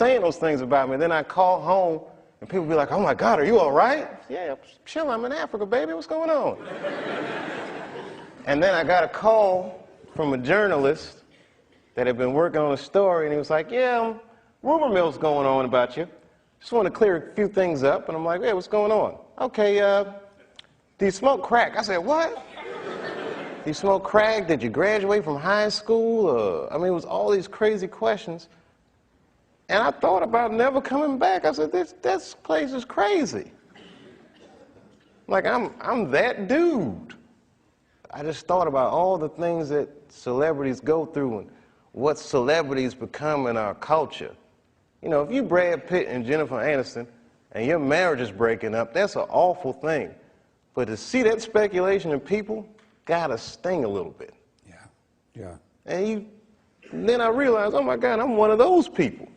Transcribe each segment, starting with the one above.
saying those things about me. Then I call home, and people be like, oh my God, are you all right? Yeah, chill, I'm in Africa, baby, what's going on? And then I got a call from a journalist that had been working on a story, and he was like, yeah, rumor mill's going on about you. Just want to clear a few things up. And I'm like, yeah, what's going on? Okay, do you smoke crack? I said, what? Do you smoke crack? Did you graduate from high school? I mean, it was all these crazy questions. And I thought about never coming back. I said, this place is crazy. Like, I'm that dude. I just thought about all the things that celebrities go through and what celebrities become in our culture. You know, if you Brad Pitt and Jennifer Aniston and your marriage is breaking up, that's an awful thing. But to see that speculation in people gotta sting a little bit. Yeah, yeah. And then I realized, oh my God, I'm one of those people.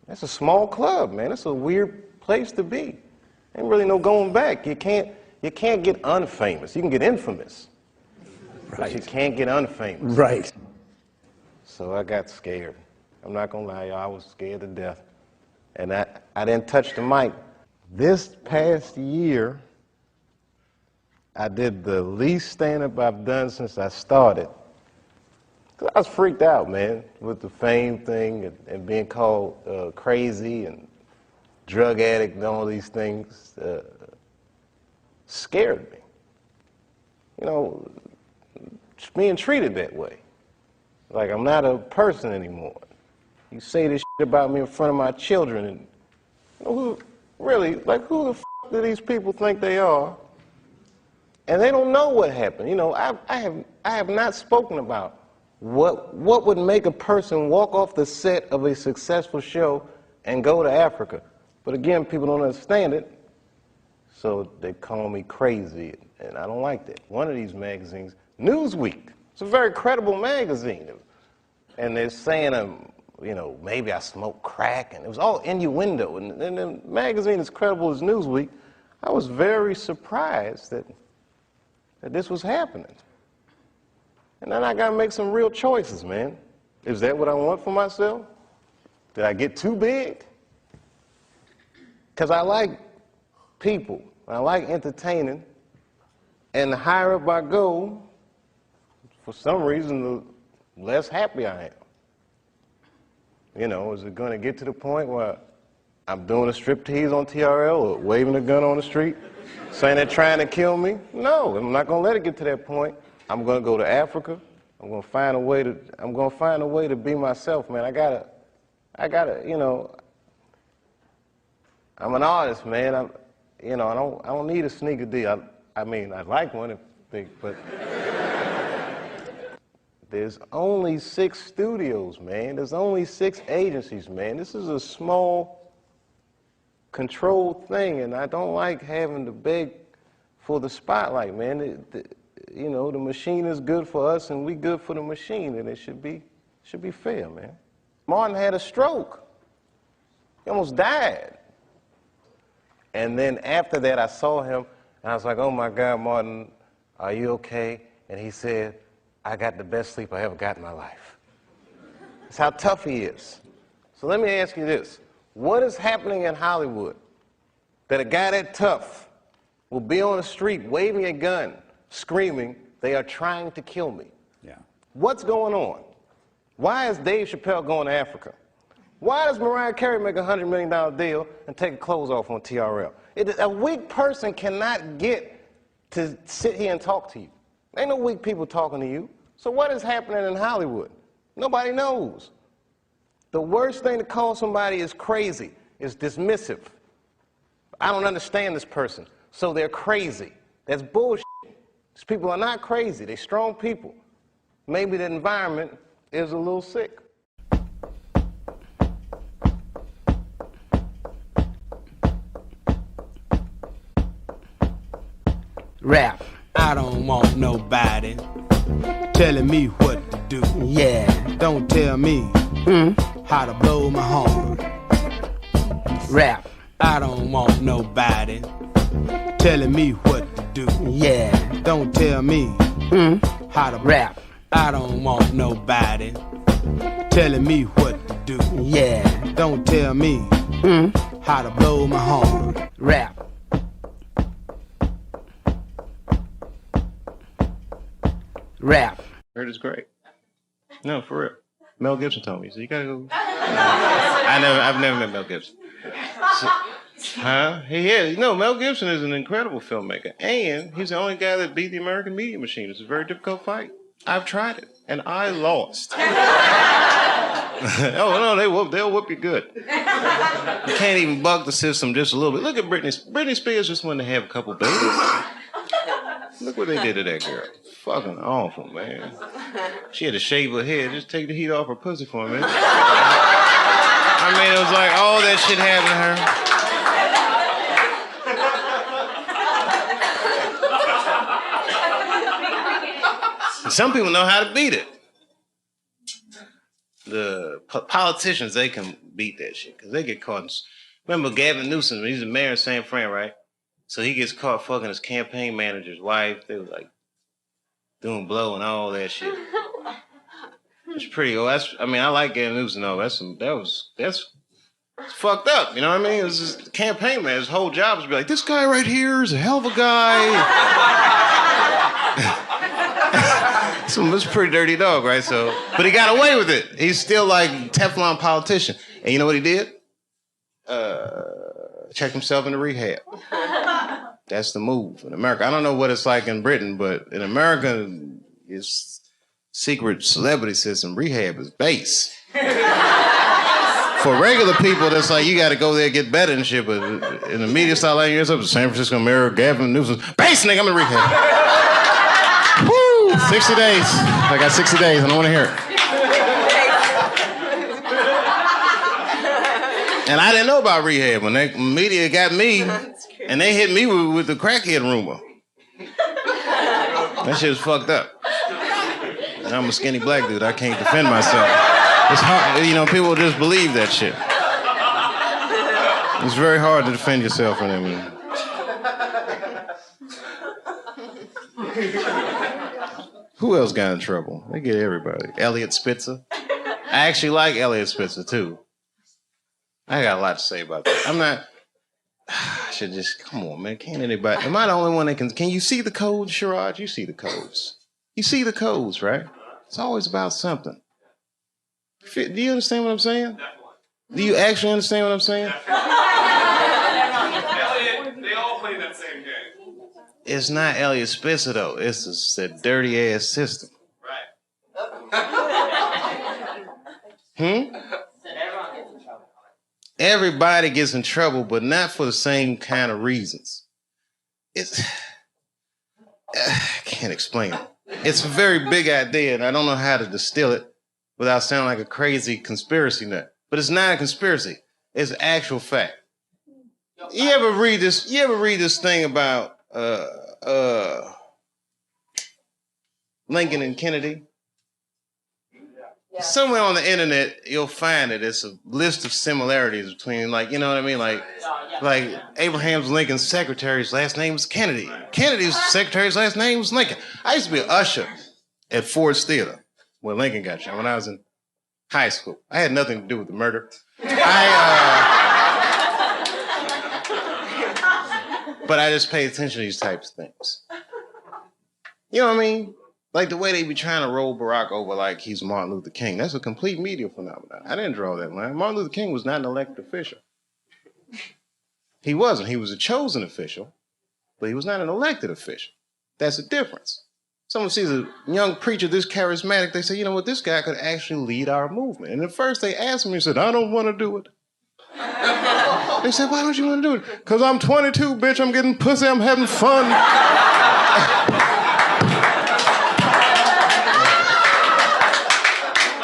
That's a small club, man. That's a weird place to be. Ain't really no going back. You can't get unfamous. You can get infamous. Right. But you can't get unfamous. Right. So I got scared. I'm not gonna lie, y'all, I was scared to death. And I didn't touch the mic. This past year, I did the least stand-up I've done since I started. 'Cause I was freaked out, man, with the fame thing and being called crazy and drug addict and all these things. Scared me. You know, just being treated that way. Like I'm not a person anymore. You say this shit about me in front of my children, and you know, who the f do these people think they are? And they don't know what happened. You know, I have not spoken about what would make a person walk off the set of a successful show and go to Africa. But again, people don't understand it, so they call me crazy, and I don't like that. One of these magazines, Newsweek, it's a very credible magazine, and they're saying you know, maybe I smoke crack, and it was all innuendo. And the magazine as credible as Newsweek, I was very surprised that this was happening. And then I got to make some real choices, man. Is that what I want for myself? Did I get too big? Because I like people, I like entertaining, and the higher up I go, for some reason, the less happy I am. You know, is it going to get to the point where I'm doing a striptease on TRL or waving a gun on the street, saying they're trying to kill me? No, I'm not going to let it get to that point. I'm going to go to Africa. I'm going to find a way to be myself, man. I gotta, you know, I'm an artist, man. I don't need a sneaker deal. I mean, I'd like one, but there's only 6 studios, man. There's only 6 agencies, man. This is a small, controlled thing, and I don't like having to beg for the spotlight, man. You know, the machine is good for us, and we good for the machine, and it should be fair, man. Martin had a stroke. He almost died. And then after that, I saw him, and I was like, oh my God, Martin, are you okay? And he said, I got the best sleep I ever got in my life. That's how tough he is. So let me ask you this. What is happening in Hollywood that a guy that tough will be on the street waving a gun, screaming, they are trying to kill me? Yeah. What's going on? Why is Dave Chappelle going to Africa? Why does Mariah Carey make a $100 million deal and take her clothes off on TRL? A weak person cannot get to sit here and talk to you. Ain't no weak people talking to you. So what is happening in Hollywood? Nobody knows. The worst thing to call somebody is crazy, is dismissive. I don't understand this person, so they're crazy. That's bullshit. These people are not crazy. They're strong people. Maybe the environment is a little sick. Rap. I don't want nobody telling me what to do. Yeah. Don't tell me how to blow my horn. Rap. I don't want nobody telling me what to do. Yeah. Don't tell me how to rap. I don't want nobody telling me what to do. to do. Yeah. Don't tell me how to blow my horn. Rap. Rap. Heard it's great. No, for real. Mel Gibson told me, so you gotta go. I've never met Mel Gibson. So, huh? He is. No, Mel Gibson is an incredible filmmaker, and he's the only guy that beat the American media machine. It's a very difficult fight. I've tried it, and I lost. Oh no, they'll whoop you good. You can't even bug the system just a little bit. Look at Britney. Britney Spears just wanted to have a couple babies. Look what they did to that girl. Fucking awful, man. She had to shave her head. Just take the heat off her pussy for a minute. I mean, it was like all that shit happened to her. Some people know how to beat it. The politicians, they can beat that shit because they get caught. Remember Gavin Newsom? He's the mayor of San Fran, right? So he gets caught fucking his campaign manager's wife. They was like doing blow and all that shit. It's pretty. I like Gavin Newsom though. That's fucked up. You know what I mean? It was his campaign man. His whole job was to be like, this guy right here is a hell of a guy. So it's a pretty dirty dog, right? So, but he got away with it. He's still like Teflon politician. And you know what he did? Checked himself into rehab. That's the move in America. I don't know what it's like in Britain, but in America, it's secret celebrity system. Rehab is base. For regular people, that's like, you got to go there and get better and shit. But in the media style, like, it's up to San Francisco Mayor Gavin Newsom. Base, nigga, I'm in rehab. Woo! 60 days. I got 60 days. I don't want to hear it. And I didn't know about rehab when the media got me, and they hit me with the crackhead rumor. That shit was fucked up. And I'm a skinny black dude. I can't defend myself. It's hard, you know, people just believe that shit. It's very hard to defend yourself from them. Who else got in trouble? They get everybody. Elliot Spencer. I actually like Elliot Spencer, too. I got a lot to say about that. I'm not... I should just... Come on, man. Can't anybody... Am I the only one that can... Can you see the codes, Sherrod? You see the codes. You see the codes, right? It's always about something. Do you understand what I'm saying? Do you actually understand what I'm saying? Elliot, they all play that same game. It's not Elliot Spencer, though. It's a dirty-ass system. Right. Everybody gets in trouble, but not for the same kind of reasons. It's... I can't explain it. It's a very big idea, and I don't know how to distill it without sounding like a crazy conspiracy nut. But it's not a conspiracy. It's actual fact. You ever read this thing about Lincoln and Kennedy? Somewhere on the internet, you'll find it. It's a list of similarities between, like, you know what I mean? Like Abraham Lincoln's secretary's last name was Kennedy. Kennedy's secretary's last name was Lincoln. I used to be an usher at Ford's Theater where Lincoln got shot when I was in high school. I had nothing to do with the murder. But I just pay attention to these types of things. You know what I mean? Like the way they be trying to roll Barack over like he's Martin Luther King. That's a complete media phenomenon. I didn't draw that line. Martin Luther King was not an elected official. He wasn't. He was a chosen official, but he was not an elected official. That's the difference. Someone sees a young preacher this charismatic, they say, you know what, this guy could actually lead our movement. And at first they asked him, he said, I don't want to do it. They said, why don't you want to do it? Because I'm 22, bitch, I'm getting pussy, I'm having fun.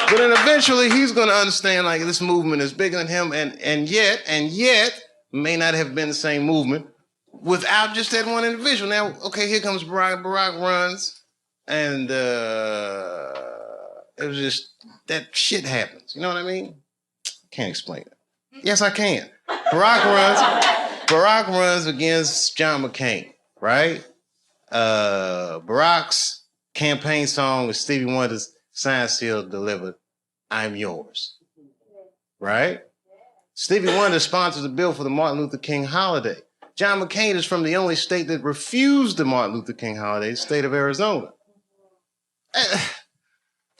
But then eventually he's going to understand, like, this movement is bigger than him, and yet may not have been the same movement without just that one individual. Now, okay, here comes Barack. Barack runs, and it was just, that shit happens. You know what I mean? Can't explain it. Yes, I can. Barack runs against John McCain, right? Barack's campaign song was Stevie Wonder's Sign Seal Delivered, I'm Yours. right? Stevie Wonder sponsors a bill for the Martin Luther King holiday. John McCain is from the only state that refused the Martin Luther King holiday, the state of Arizona.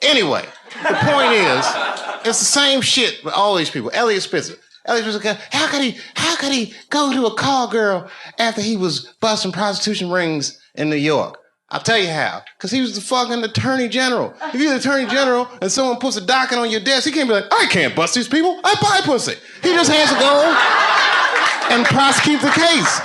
Anyway, the point is, it's the same shit with all these people. Elliot Spencer. Elliot Spencer, how could he go to a call girl after he was busting prostitution rings in New York? I'll tell you how. Because he was the fucking attorney general. If you're the attorney general and someone puts a docket on your desk, he can't be like, I can't bust these people. I buy pussy. He just has to go and prosecute the case.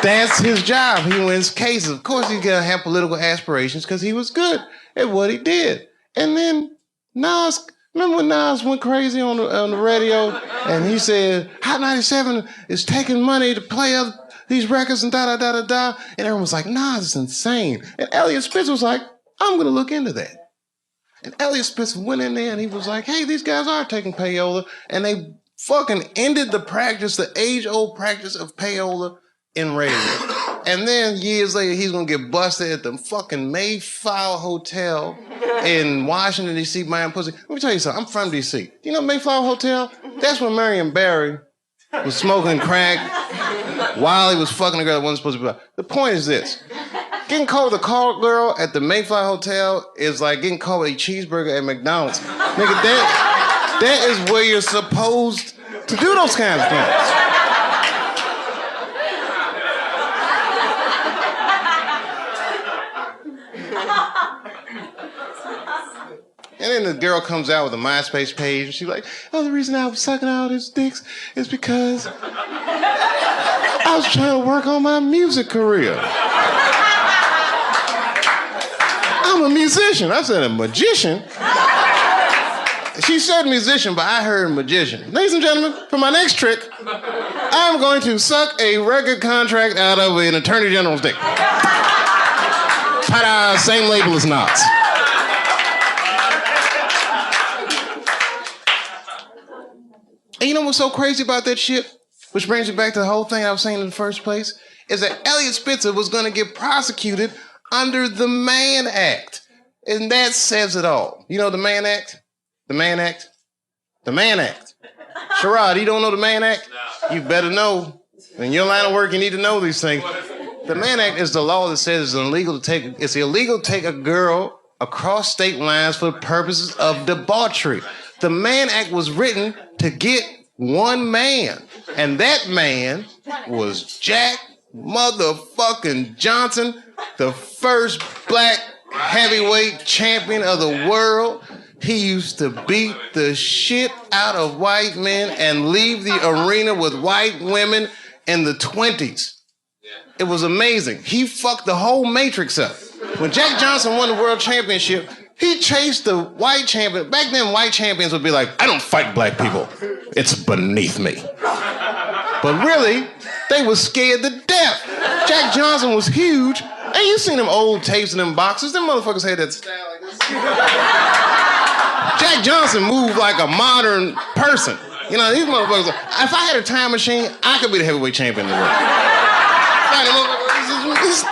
That's his job. He wins cases. Of course, he's going to have political aspirations because he was good at what he did. And then Nas, remember when Nas went crazy on the radio and he said, Hot 97 is taking money to play these records and da-da-da-da-da. And everyone was like, Nas is insane. And Elliot Spencer was like, I'm going to look into that. And Elliot Spencer went in there and he was like, hey, these guys are taking payola. And they fucking ended the practice, the age-old practice of payola in radio. And then years later, he's gonna get busted at the fucking Mayflower Hotel in Washington, D.C. buying pussy. Let me tell you something, I'm from D.C. You know Mayflower Hotel? That's where Marion Barry was smoking crack while he was fucking a girl that wasn't supposed to be. The point is this. Getting caught with a call girl at the Mayflower Hotel is like getting caught with a cheeseburger at McDonald's. Nigga, that is where you're supposed to do those kinds of things. And then the girl comes out with a MySpace page and she's like, oh, the reason I was sucking all his dicks is because I was trying to work on my music career. I'm a musician. I said a magician. She said musician, but I heard magician. Ladies and gentlemen, for my next trick, I'm going to suck a record contract out of an attorney general's dick. Ta-da, same label as Knots. And you know what's so crazy about that shit? Which brings me back to the whole thing I was saying in the first place, is that Elliot Spencer was going to get prosecuted under the Mann Act. And that says it all. You know the Mann Act? The Mann Act? The Mann Act. Sherrod, you don't know the Mann Act? You better know. In your line of work, you need to know these things. The Mann Act is the law that says it's illegal to take a girl across state lines for purposes of debauchery. The Mann Act was written to get one man, and that man was Jack motherfucking Johnson, the first black heavyweight champion of the world. He used to beat the shit out of white men and leave the arena with white women in the 20s. It was amazing. He fucked the whole Matrix up. When Jack Johnson won the world championship, he chased the white champion. Back then, white champions would be like, I don't fight black people. It's beneath me. But really, they were scared to death. Jack Johnson was huge. And you seen them old tapes and them boxes. Them motherfuckers had that style like this. Jack Johnson moved like a modern person. You know, these motherfuckers, if I had a time machine, I could be the heavyweight champion in the world.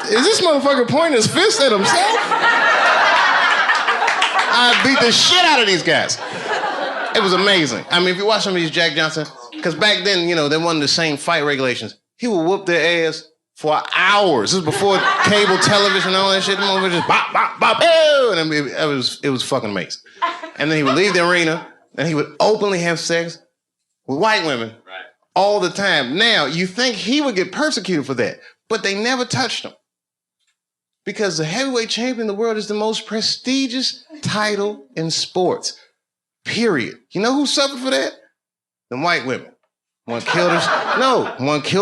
Is this motherfucker pointing his fist at himself? I beat the shit out of these guys. It was amazing. I mean, if you watch some of these Jack Johnson, because back then, you know, they wasn't the same fight regulations. He would whoop their ass for hours. This was before cable television and all that shit. They just bop, bop, bop, ew! And it was fucking amazing. And then he would leave the arena, and he would openly have sex with white women all the time. Now, you think he would get persecuted for that, but they never touched him. Because the heavyweight champion of the world is the most prestigious title in sports. Period. You know who suffered for that? The white women. One killed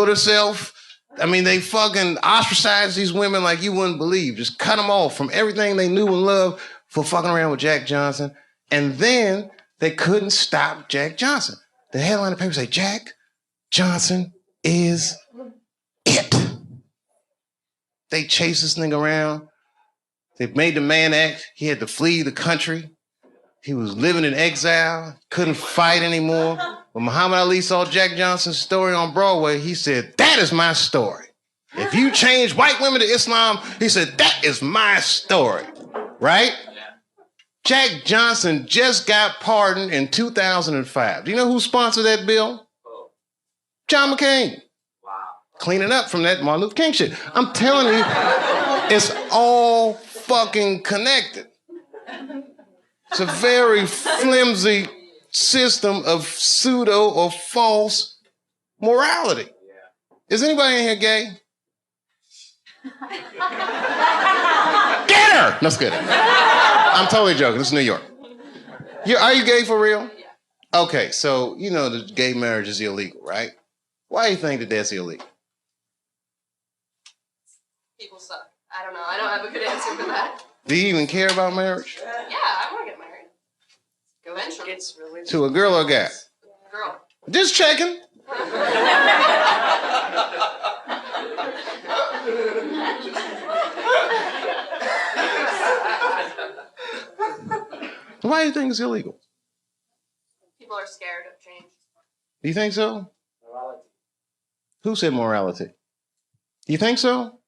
herself. I mean, they fucking ostracized these women like you wouldn't believe. Just cut them off from everything they knew and loved for fucking around with Jack Johnson. And then they couldn't stop Jack Johnson. The headline of the paper say, Jack Johnson is it. They chased this nigga around. They made the Mann Act. He had to flee the country. He was living in exile, couldn't fight anymore. When Muhammad Ali saw Jack Johnson's story on Broadway, he said, that is my story. If you change white women to Islam, he said, that is my story. Right? Jack Johnson just got pardoned in 2005. Do you know who sponsored that bill? John McCain. Wow. Cleaning up from that Martin Luther King shit. I'm telling you, it's all fucking connected. It's a very flimsy system of pseudo or false morality. Is anybody in here gay? Get her! No, it's good. I'm totally joking. This is New York. Are you gay for real? Okay, so you know the gay marriage is illegal, right? Why do you think that that's illegal? People suck. I don't know. I don't have a good answer for that. Do you even care about marriage? Yeah, I want to get married. Eventually. It's really to a girl or a guy? Girl. Just checking. Why do you think it's illegal? People are scared of change. Do you think so? Morality. Who said morality? Do you think so?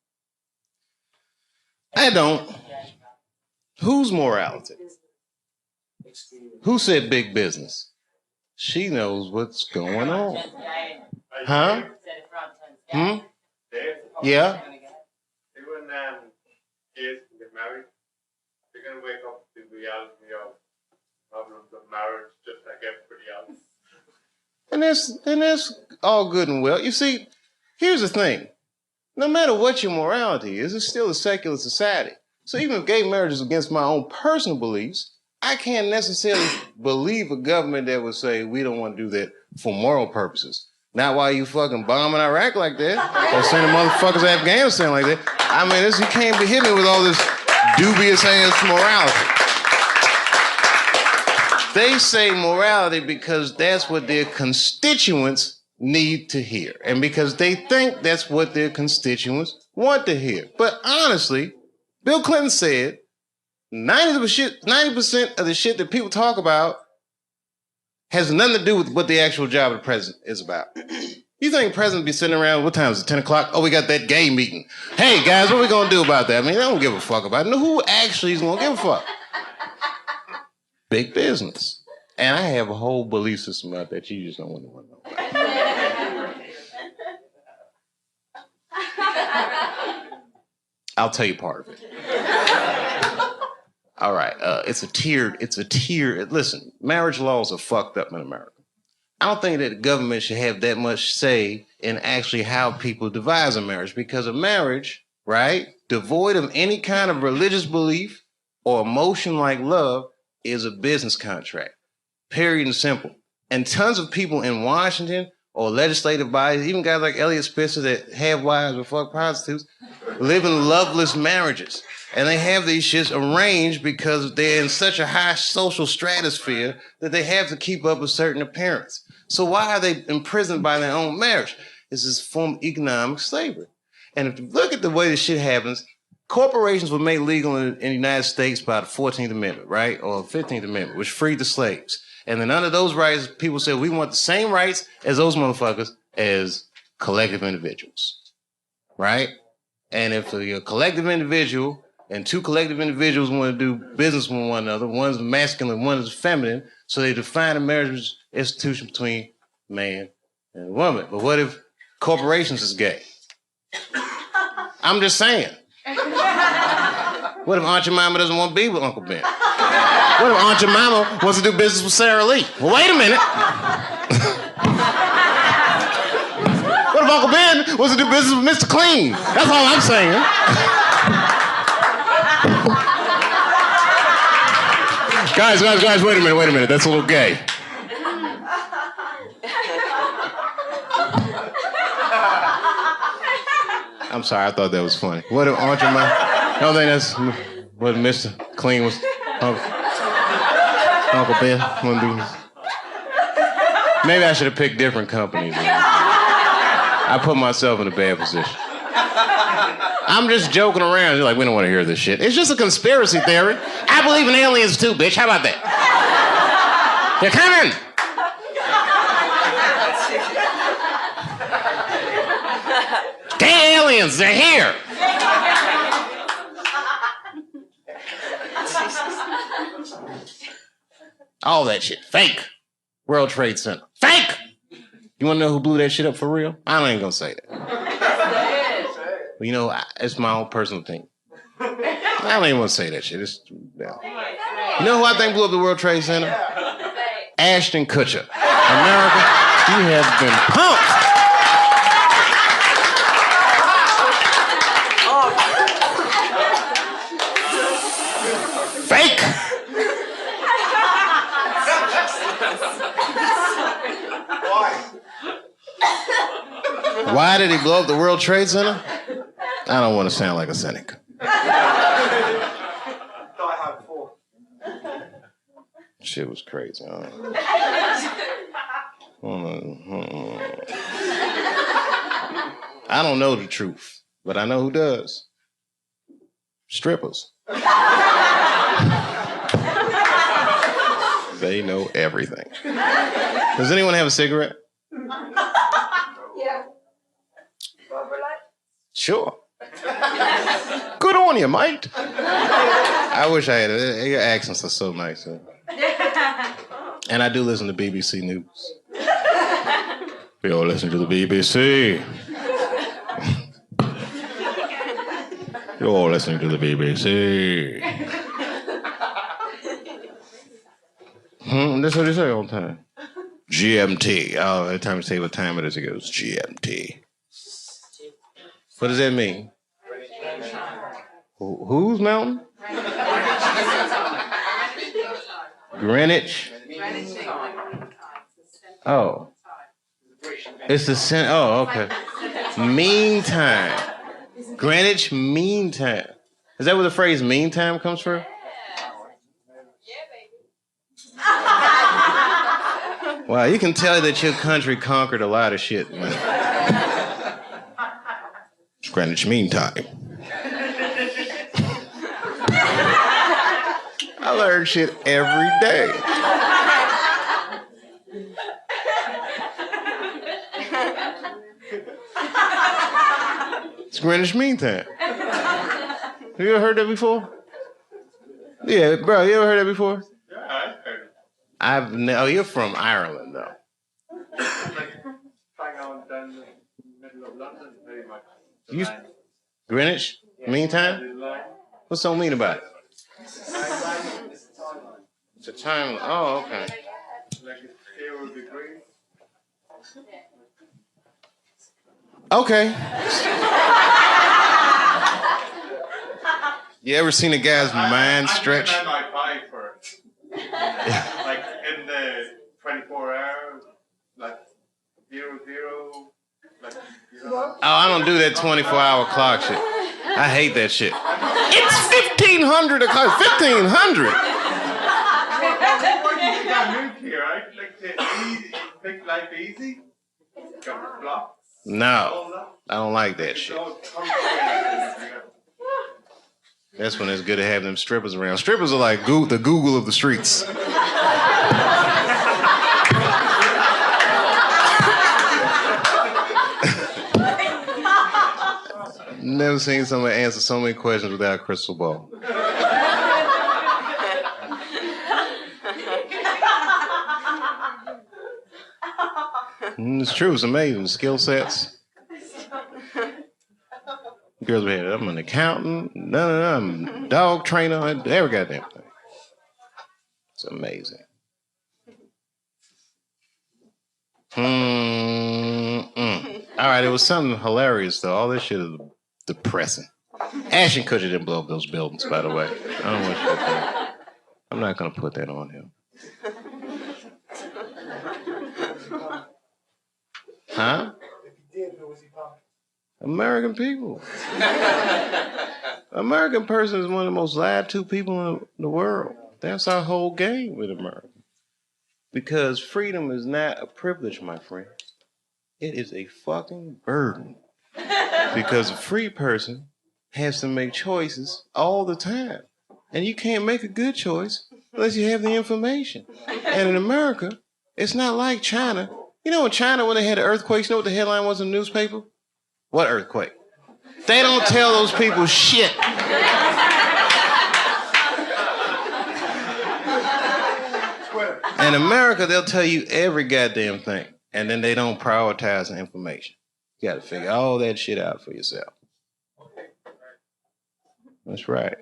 I don't. Whose morality? Who said big business? She knows what's going on. Huh? Hmm? Yeah? Even gays get married, they're going to wake up to the reality of problems of marriage just like everybody else. And that's all good and well. You see, here's the thing. No matter what your morality is, it's still a secular society. So even if gay marriage is against my own personal beliefs, I can't necessarily believe a government that would say we don't want to do that for moral purposes. Not while you fucking bombing Iraq like that, or sending motherfuckers to Afghanistan like that. I mean, you can't be hitting me with all this dubious ass morality. They say morality because that's what their constituents need to hear, and because they think that's what their constituents want to hear. But honestly, Bill Clinton said 90% of the shit that people talk about has nothing to do with what the actual job of the president is about. You think the president be sitting around, what time is it, 10 o'clock? Oh, we got that gay meeting. Hey, guys, what are we going to do about that? I mean, they don't give a fuck about it. No, who actually is going to give a fuck? Big business. And I have a whole belief system about that you just don't want to know about. I'll tell you part of it. All right, it's a tiered, listen, marriage laws are fucked up in America. I don't think that the government should have that much say in actually how people devise a marriage, because a marriage, right, devoid of any kind of religious belief or emotion like love is a business contract, period and simple. And tons of people in Washington or legislative bodies, even guys like Elliot Spencer that have wives or fuck prostitutes, live in loveless marriages. And they have these shits arranged because they're in such a high social stratosphere that they have to keep up a certain appearance. So why are they imprisoned by their own marriage? It's this form of economic slavery. And if you look at the way this shit happens, corporations were made legal in the United States by the 14th Amendment, right? Or 15th Amendment, which freed the slaves. And then under those rights, people said, we want the same rights as those motherfuckers as collective individuals, right? And if you're a collective individual and two collective individuals want to do business with one another, one's masculine, one is feminine, so they define a marriage institution between man and woman. But what if corporations is gay? I'm just saying. What if Aunt Jemima doesn't want to be with Uncle Ben? What if Aunt Jemima wants to do business with Sarah Lee? Well, wait a minute. What if Uncle Ben wants to do business with Mr. Clean? That's all I'm saying. Guys, wait a minute. That's a little gay. I'm sorry, I thought that was funny. What if Aunt Jemima? I don't think that's what Mr. Clean was. Uncle Ben want to do. Maybe I should have picked different companies. I put myself in a bad position. I'm just joking around. You're like, we don't want to hear this shit. It's just a conspiracy theory. I believe in aliens too, bitch. How about that? They're coming. Gay aliens, they're here. All that shit. Fake. World Trade Center. Fake! You want to know who blew that shit up for real? I ain't gonna say that. But you know, it's my own personal thing. I don't even want to say that shit. You know who I think blew up the World Trade Center? Ashton Kutcher. America, you have been punked. Fake. Why did he blow up the World Trade Center? I don't want to sound like a cynic. Shit was crazy. I don't know the truth, but I know who does. Strippers. They know everything. Does anyone have a cigarette? Yeah. Sure. Good on you, mate. I wish I had it. Your accents are so nice. And I do listen to BBC News. We all listen to the BBC. You're all listening to the BBC. That's what they say all the time. GMT. Oh, every time you say what time it is, it goes GMT. What does that mean? Whose mountain? Greenwich. Oh. It's the center. Oh, okay. Meantime. Greenwich Mean Time. Is that where the phrase mean time comes from? Wow, you can tell that your country conquered a lot of shit, man. It's Greenwich Mean Time. I learn shit every day. It's Greenwich Mean Time. Have you ever heard that before? Yeah, bro, you ever heard that before? Yeah, I've heard it. Oh, you're from Ireland, though. Hang on down the middle of London, pretty much. You, Greenwich Mean Time? What's so mean about it? It's a time. Oh, okay. Like it's 0 degrees. Okay. You ever seen a guy's mind stretch? I might buy for it. Like in the 24 hours, like 0, 0, like, you know. Oh, I don't do that 24-hour clock shit. I hate that shit. It's 1,500 o'clock. 1,500. What do you think I moved here? I'd like to make life easy. Got the blocks. No, I don't like that shit. That's when it's good to have them strippers around. Strippers are like the Google of the streets. Never seen somebody answer so many questions without a crystal ball. It's true. It's amazing. Skill sets. Girls be I'm an accountant. No, I'm a dog trainer. Every goddamn thing. It's amazing. All right, it was something hilarious though. All this shit is depressing. Ashton Kutcher didn't blow up those buildings, by the way. I don't want you to think. I'm not gonna put that on him. Huh? If he did, who was he pumping? American people. American person is one of the most lied to people in the world. That's our whole game with America. Because freedom is not a privilege, my friend. It is a fucking burden. Because a free person has to make choices all the time. And you can't make a good choice unless you have the information. And in America, it's not like China. You know in China when they had the earthquakes, you know what the headline was in the newspaper? What earthquake? They don't tell those people shit. In America, they'll tell you every goddamn thing, and then they don't prioritize the information. You got to figure all that shit out for yourself. That's right.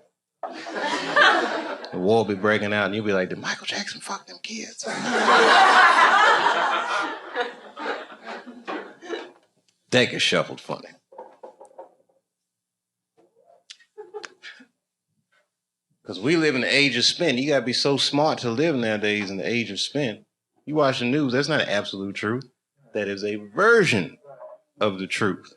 The war be breaking out, and you'll be like, did Michael Jackson fuck them kids? That gets shuffled funny. Because we live in the age of spin. You got to be so smart to live nowadays in the age of spin. You watch the news, that's not an absolute truth. That is a version of the truth.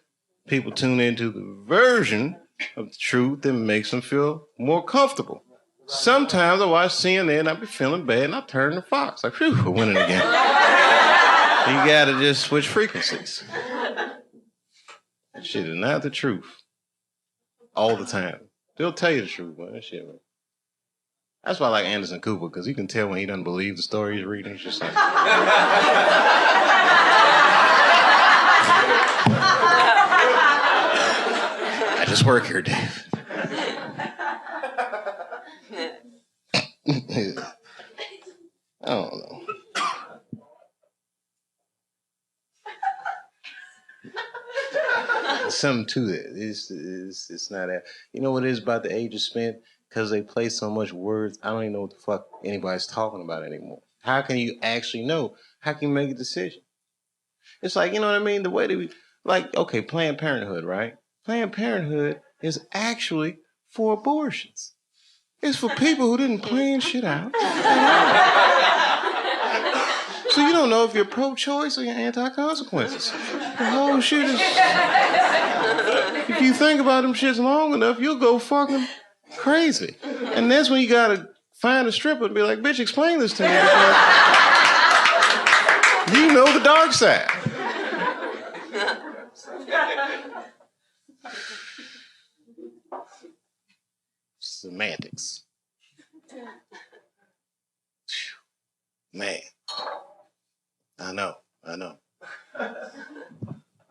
People tune into the version of the truth that makes them feel more comfortable. Sometimes I watch CNN and I be feeling bad and I turn to Fox. Like, phew, we're winning again. You got to just switch frequencies. That shit is not the truth. All the time. They'll tell you the truth, man. That shit, man. That's why I like Anderson Cooper, because you can tell when he doesn't believe the story he's reading. He's just like... I just work here, Dave. I don't know. There's something to it. It's not that. You know what it is about the age of spin? Because they play so much words, I don't even know what the fuck anybody's talking about anymore. How can you actually know? How can you make a decision? It's like, you know what I mean? The way that we, like, okay, Planned Parenthood, right? Planned Parenthood is actually for abortions. It's for people who didn't plan shit out. So you don't know if you're pro-choice or you're anti-consequences. The whole shit is... If you think about them shits long enough, you'll go fucking crazy. And that's when you gotta find a stripper and be like, bitch, explain this to me. You know the dark side. Semantics. Man. I know.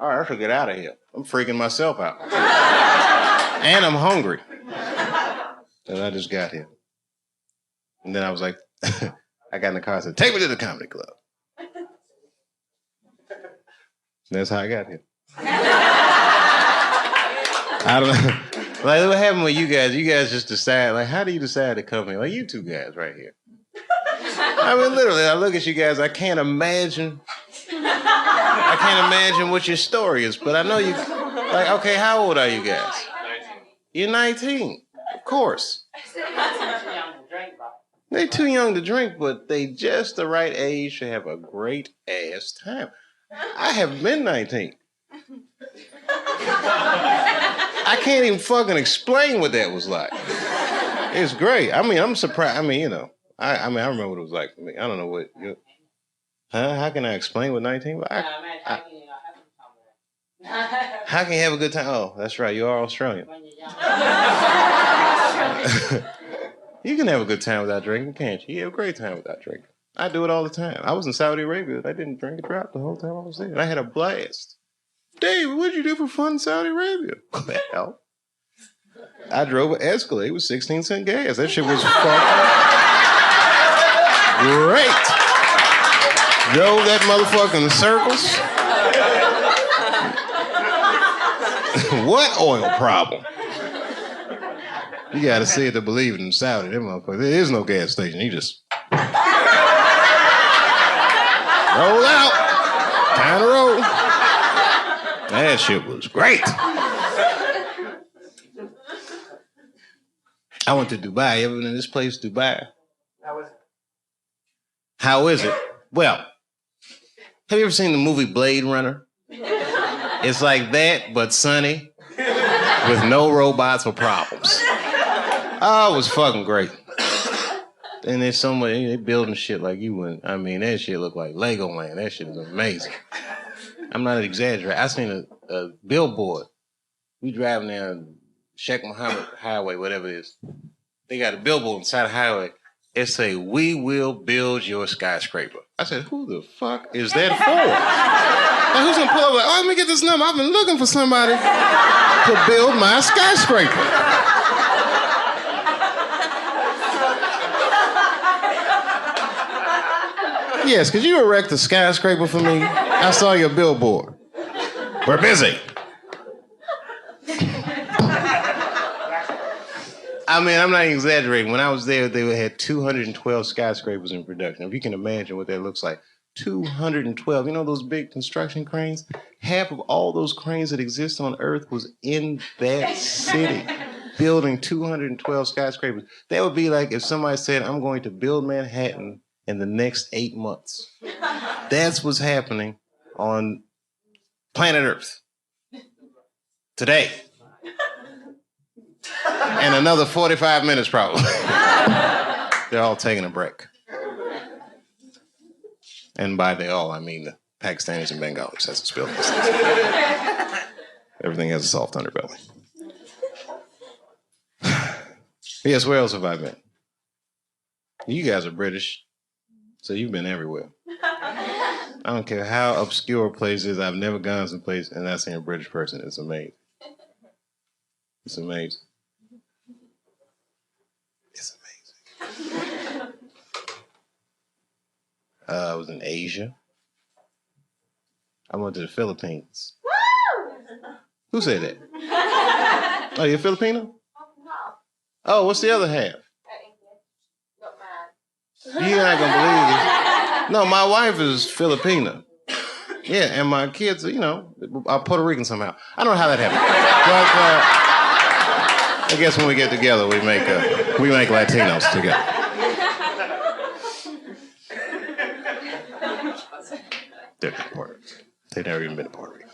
All right, I should get out of here. I'm freaking myself out. And I'm hungry. And I just got here. And then I was like, I got in the car and said, take me to the comedy club. And that's how I got here. I don't know. Like, what happened with you guys? You guys just decide, like, how do you decide to come here? Like, you two guys right here. I mean, literally, I look at you guys, I can't imagine what your story is, but I know you, like, okay, how old are you guys? 19. You're 19, of course. They're too young to drink, but they just the right age to have a great ass time. I have been 19. I can't even fucking explain what that was like. It's great. I mean, I'm surprised. I mean, you know, I remember what it was like for me. I don't know what. How can I explain what 19 was? How can you have a good time? Oh, that's right. You are Australian. You can have a good time without drinking, can't you? You have a great time without drinking. I do it all the time. I was in Saudi Arabia. I didn't drink a drop the whole time I was there. And I had a blast. David, what'd you do for fun in Saudi Arabia? Well, I drove an Escalade with 16-cent gas. That shit was fucking great. Drove that motherfucker in circles. What oil problem? You gotta see it to believe it in Saudi. Them motherfuckers. There is no gas station. You just roll out. Time to roll. That shit was great. I went to Dubai. You ever been in this place, Dubai? How is it? Well, have you ever seen the movie Blade Runner? It's like that, but sunny, with no robots or problems. Oh, it was fucking great. And there's so much, they building shit like you wouldn't. I mean, that shit look like Legoland. That shit is amazing. I'm not exaggerating. I seen a billboard. We driving down Sheikh Mohammed Highway, whatever it is. They got a billboard on the side of the highway. It say, "We will build your skyscraper." I said, who the fuck is that for? Like, who's gonna pull up like, oh, let me get this number. I've been looking for somebody to build my skyscraper. Yes, could you erect a skyscraper for me? I saw your billboard. We're busy. I mean, I'm not exaggerating. When I was there, they had 212 skyscrapers in production. If you can imagine what that looks like. 212. You know those big construction cranes? Half of all those cranes that exist on Earth was in that city, building 212 skyscrapers. That would be like if somebody said, I'm going to build Manhattan in the next 8 months. That's what's happening on planet Earth today. And another 45 minutes probably. They're all taking a break. And by they all, I mean the Pakistanis and Bengalis as it's built. Everything has a soft underbelly. Yes, where else have I been? You guys are British, so you've been everywhere. I don't care how obscure a place is. I've never gone someplace and not seen a British person. It's amazing. It's amazing. It's amazing. I was in Asia. I went to the Philippines. Who said that? Oh, you're Filipino? Oh, what's the other half? You're not gonna believe this. No, my wife is Filipina. Yeah, and my kids, you know, are Puerto Rican somehow. I don't know how that happened, but I guess when we get together, we make Latinos together. They're from Puerto Rico. They've never even been to Puerto Rico.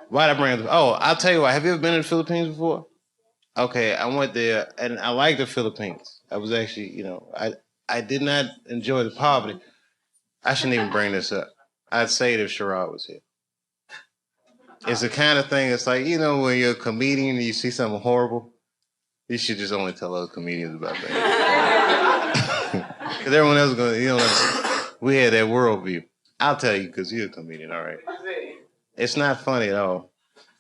Why'd I bring it up? Oh, I'll tell you what. Have you ever been to the Philippines before? Okay, I went there, and I like the Philippines. I was actually, you know, I did not enjoy the poverty. I shouldn't even bring this up. I'd say it if Sherrod was here. It's the kind of thing, it's like, you know, when you're a comedian and you see something horrible, you should just only tell other comedians about that. Because everyone else is going to, you know, we had that worldview. I'll tell you, because you're a comedian, all right. It's not funny at all.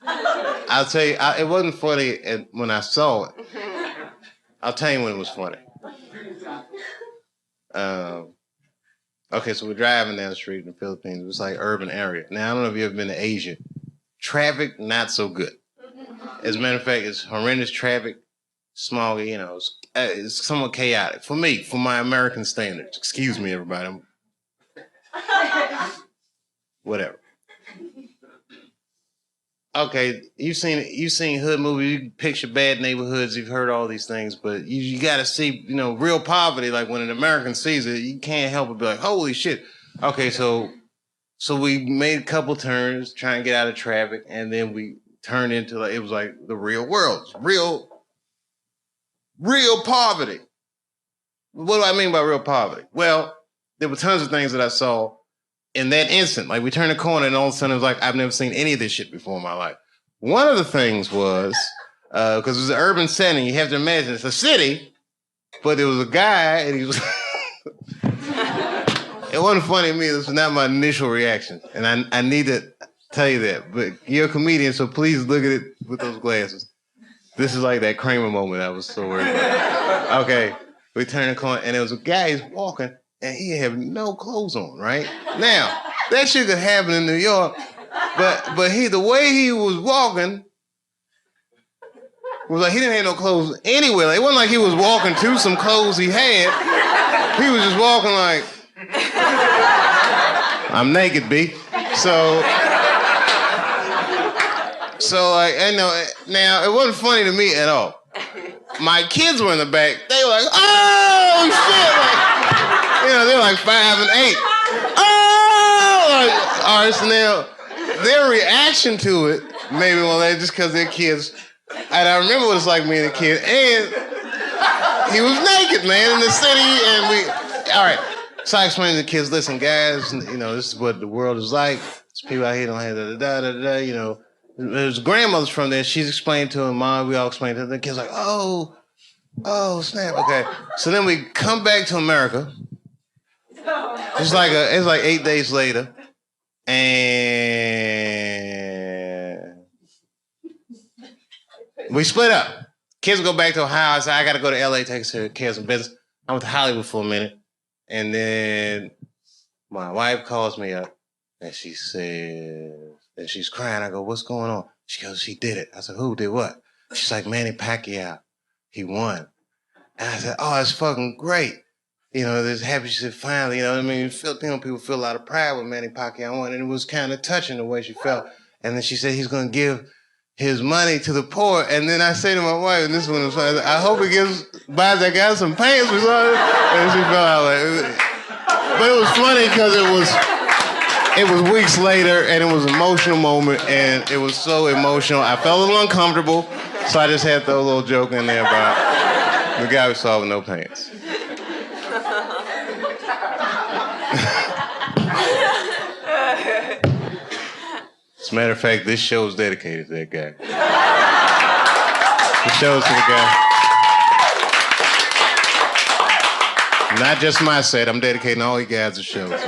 I'll tell you, it wasn't funny when I saw it. I'll tell you when it was funny. Okay, so we're driving down the street in the Philippines. It was like urban area. Now, I don't know if you've ever been to Asia. Traffic, not so good. As a matter of fact, it's horrendous traffic. Small, you know, it's somewhat chaotic. For me, for my American standards. Excuse me, everybody. Whatever. Okay, you've seen hood movies. You picture bad neighborhoods. You've heard all these things, but you got to see, you know, real poverty. Like when an American sees it, you can't help but be like, "Holy shit!" Okay, so we made a couple turns trying to get out of traffic, and then we turned into it was like the real world, real poverty. What do I mean by real poverty? Well, there were tons of things that I saw in that instant. Like we turned a corner and all of a sudden it was like, I've never seen any of this shit before in my life. One of the things was, because it was an urban setting, you have to imagine it's a city, but there was a guy and he was, it wasn't funny to me. This was not my initial reaction. And I need to tell you that, but you're a comedian, so please look at it with those glasses. This is like that Kramer moment I was so worried about. Okay, we turned the corner and there was a guy who's walking and he had no clothes on, right? Now, that shit could happen in New York, but the way he was walking was like he didn't have no clothes anywhere. Like, it wasn't like he was walking to some clothes he had. He was just walking like, I'm naked, B. So like, I know, now, it wasn't funny to me at all. My kids were in the back. They were like, oh, shit. Like, you know, they're like 5 and 8. Oh! Like, all right, so now, their reaction to it maybe just because they're kids. And I remember what it's like being a kid. And he was naked, man, in the city. And all right. So I explained to the kids, listen, guys, you know, this is what the world is like. There's people out here don't have da-da-da-da-da, you know. There's grandmother's from there. She's explained to her mom. We all explained to her. The kids like, oh, snap. Okay. So then we come back to America. It's like 8 days later, and we split up. Kids go back to Ohio. I said, I got to go to LA, take care of some business. I went to Hollywood for a minute, and then my wife calls me up, and she says, and she's crying. I go, what's going on? She goes, she did it. I said, who did what? She's like, Manny Pacquiao. He won. And I said, oh, that's fucking great. You know, this happy. She said, finally, you know what I mean? Filipino people feel a lot of pride when Manny Pacquiao won, and it was kind of touching the way she felt. And then she said he's going to give his money to the poor. And then I say to my wife, and this one was funny, I hope he buys that guy some pants or something. And she felt out like, but it was funny because it was weeks later, and it was an emotional moment, and it was so emotional. I felt a little uncomfortable, so I just had to throw a little joke in there about the guy who saw with no pants. As a matter of fact, this show is dedicated to that guy. The show's to the guy. Not just my set, I'm dedicating all you guys to shows.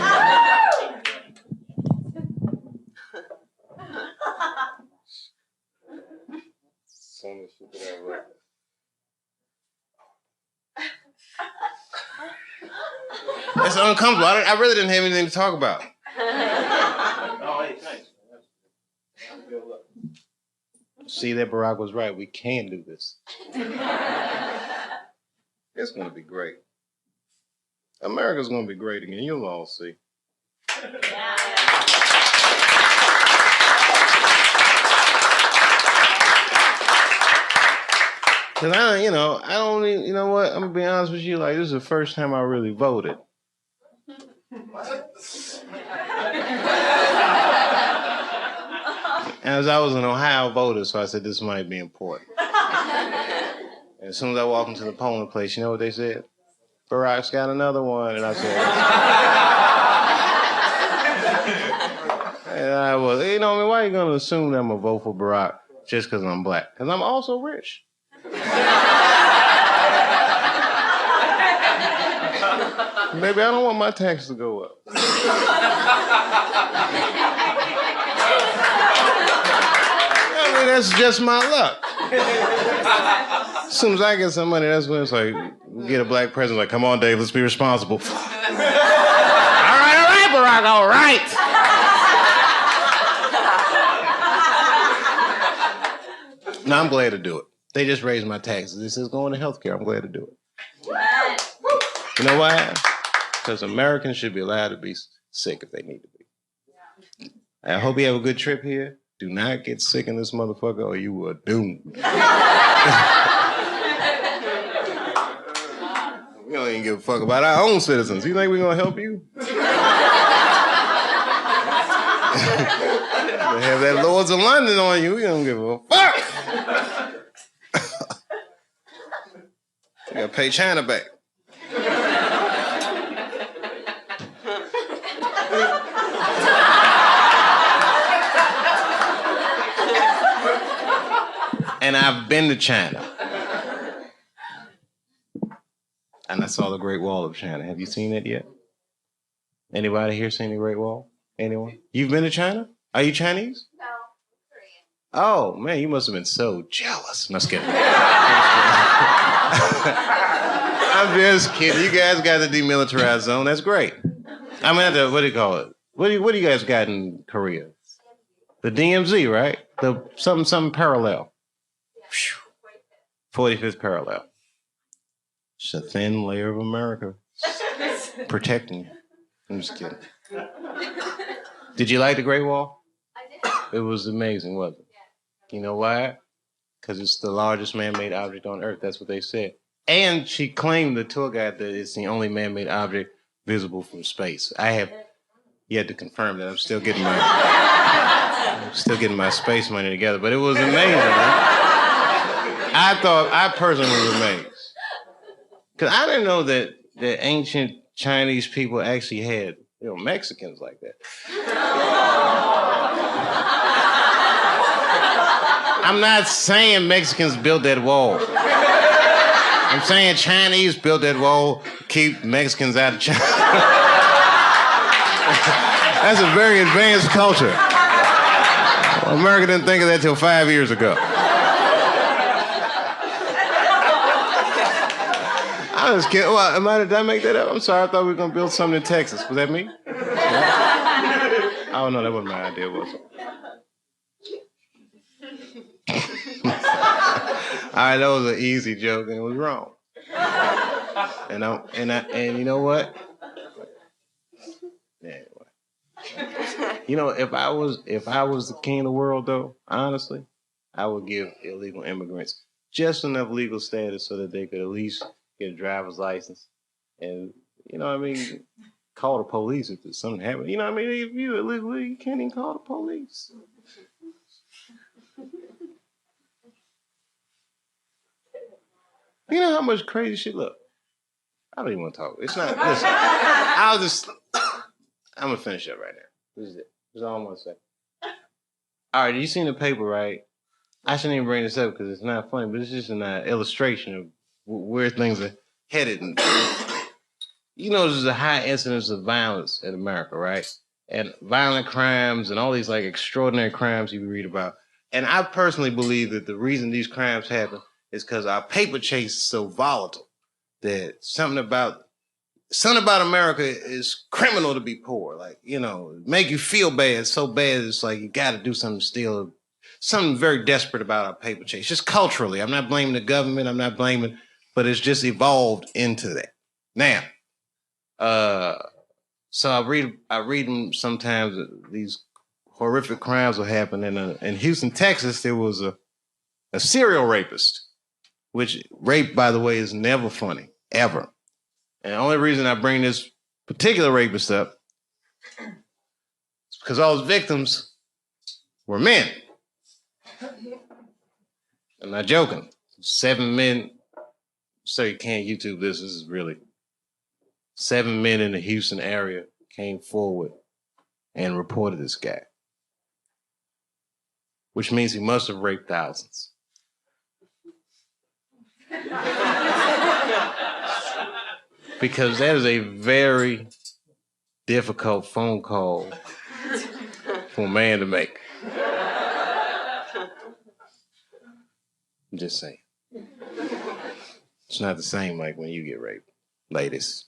It's uncomfortable. I really didn't have anything to talk about. Oh, hey, thanks. See that Barack was right. We can do this. It's going to be great. America's going to be great again. You'll all see. Because I don't even, you know what? I'm going to be honest with you. Like, this is the first time I really voted. As I was an Ohio voter, so I said this might be important. And as soon as I walked into the polling place, you know what they said? Barack's got another one. And I said, and I was, you know, I mean, why are you going to assume that I'm going to vote for Barack just because I'm black? Because I'm also rich. Maybe I don't want my taxes to go up. I mean, that's just my luck. As soon as I get some money, that's when it's like, we get a black president, like, come on, Dave, let's be responsible. All right, Barack, all right. No, I'm glad to do it. They just raised my taxes. This is going to healthcare. I'm glad to do it. You know why? Because Americans should be allowed to be sick if they need to be. I hope you have a good trip here. Do not get sick in this motherfucker or you are doomed. We don't even give a fuck about our own citizens. You think we're going to help you? They have that Lords of London on you. We don't give a fuck. You got to pay China back. And I've been to China. And I saw the Great Wall of China. Have you seen it yet? Anybody here seen the Great Wall? Anyone? You've been to China? Are you Chinese? No, Korean. Oh, man, you must have been so jealous. No, just kidding. I'm just kidding. You guys got the demilitarized zone. That's great. I mean, what do you call it? What do you guys got in Korea? The DMZ, right? The something parallel. 45th parallel. It's a thin layer of America protecting you. I'm just kidding. Did you like the Great Wall? I did. It was amazing, wasn't it? Yeah. You know why? Because it's the largest man-made object on Earth. That's what they said. And she claimed, the tour guide, that it's the only man-made object visible from space. I have yet to confirm that. I'm still getting my space money together. But it was amazing, man. I personally was amazed. Because I didn't know that ancient Chinese people actually had, Mexicans like that. I'm not saying Mexicans built that wall. I'm saying Chinese built that wall to keep Mexicans out of China. That's a very advanced culture. America didn't think of that till 5 years ago. I'm just kidding. Well, did I make that up? I'm sorry. I thought we were going to build something in Texas. Was that me? I don't know. That wasn't my idea, was it? All right, that was an easy joke, and it was wrong. And you know what? Yeah. You know, if I was the king of the world, though, honestly, I would give illegal immigrants just enough legal status so that they could at least get a driver's license, and you know what I mean, call the police if something happened. You know what I mean? If you're illegal, you can't even call the police. You know how much crazy shit? Look, I don't even want to talk. It's not. Listen, I'm gonna finish up right now. This is it. That's all I'm gonna say. All right, you seen the paper, right? I shouldn't even bring this up because it's not funny, but it's just an illustration of where things are headed. And, you know, there's a high incidence of violence in America, right? And violent crimes and all these like extraordinary crimes you read about. And I personally believe that the reason these crimes happen is because our paper chase is so volatile that something about America is criminal to be poor. Like, you know, make you feel bad, so bad it's like you got to do something to steal. Something very desperate about our paper chase, just culturally. I'm not blaming the government. I'm not blaming, but it's just evolved into that. Now, so I read them sometimes. These horrific crimes will happen in Houston, Texas. There was a serial rapist, which rape, by the way, is never funny ever. And the only reason I bring this particular rapist up is because all his victims were men. I'm not joking. 7 men. So you can't YouTube this. This is really 7 men in the Houston area came forward and reported this guy, which means he must have raped thousands. Because that is a very difficult phone call for a man to make. I'm just saying. It's not the same like when you get raped, ladies.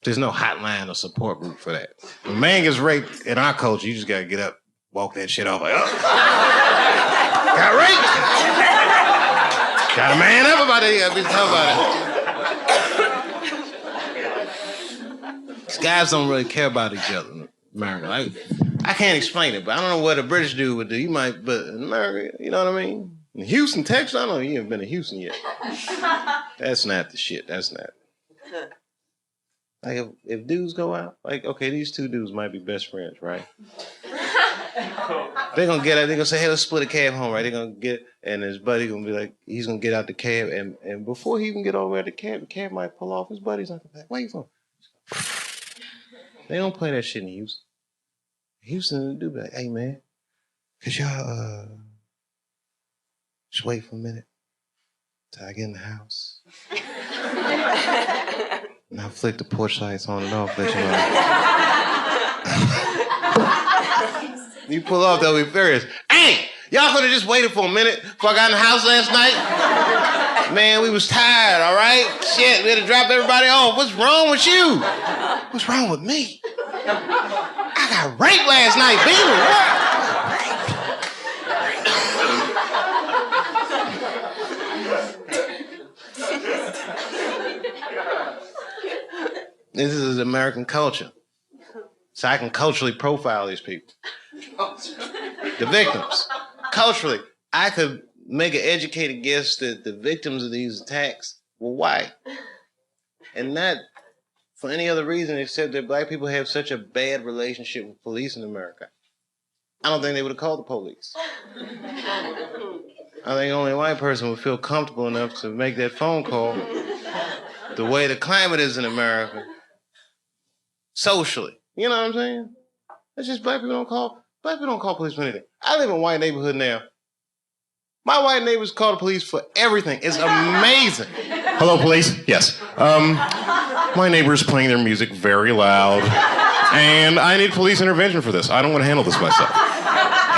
There's no hotline or support group for that. When a man gets raped in our culture, you just gotta get up, walk that shit off like, oh, got raped. Got a man up about it. You gotta be talking about it. These guys don't really care about each other in America. I can't explain it, but I don't know what a British dude would do. You might, but in America, you know what I mean? In Houston, Texas, I don't know, you haven't been to Houston yet. That's not the shit. That's not. Like, if dudes go out, like, okay, these two dudes might be best friends, right? They're gonna get out, they're gonna say, hey, let's split a cab home, right? They're gonna get, and his buddy gonna be like, he's gonna get out the cab, and before he even get over at the cab might pull off. His buddy's not gonna be like, where you from? They don't play that shit in Houston. Houston do be like, hey, man, could y'all, just wait for a minute till I get in the house. And I'll flick the porch lights on and off, let you know. You pull off, they'll be furious. Hey, y'all could have just waited for a minute before I got in the house last night. Man, we was tired, all right? Shit, we had to drop everybody off. What's wrong with you? What's wrong with me? I got raped last night, baby. This is American culture. So I can culturally profile these people. The victims. Culturally, I could make an educated guess that the victims of these attacks were white. And not for any other reason except that black people have such a bad relationship with police in America. I don't think they would have called the police. I think only a white person would feel comfortable enough to make that phone call. The way the climate is in America, socially. You know what I'm saying? It's just black people don't call police for anything. I live in a white neighborhood now. My white neighbors call the police for everything. It's amazing. Hello, police? Yes. My neighbor's playing their music very loud, and I need police intervention for this. I don't want to handle this myself.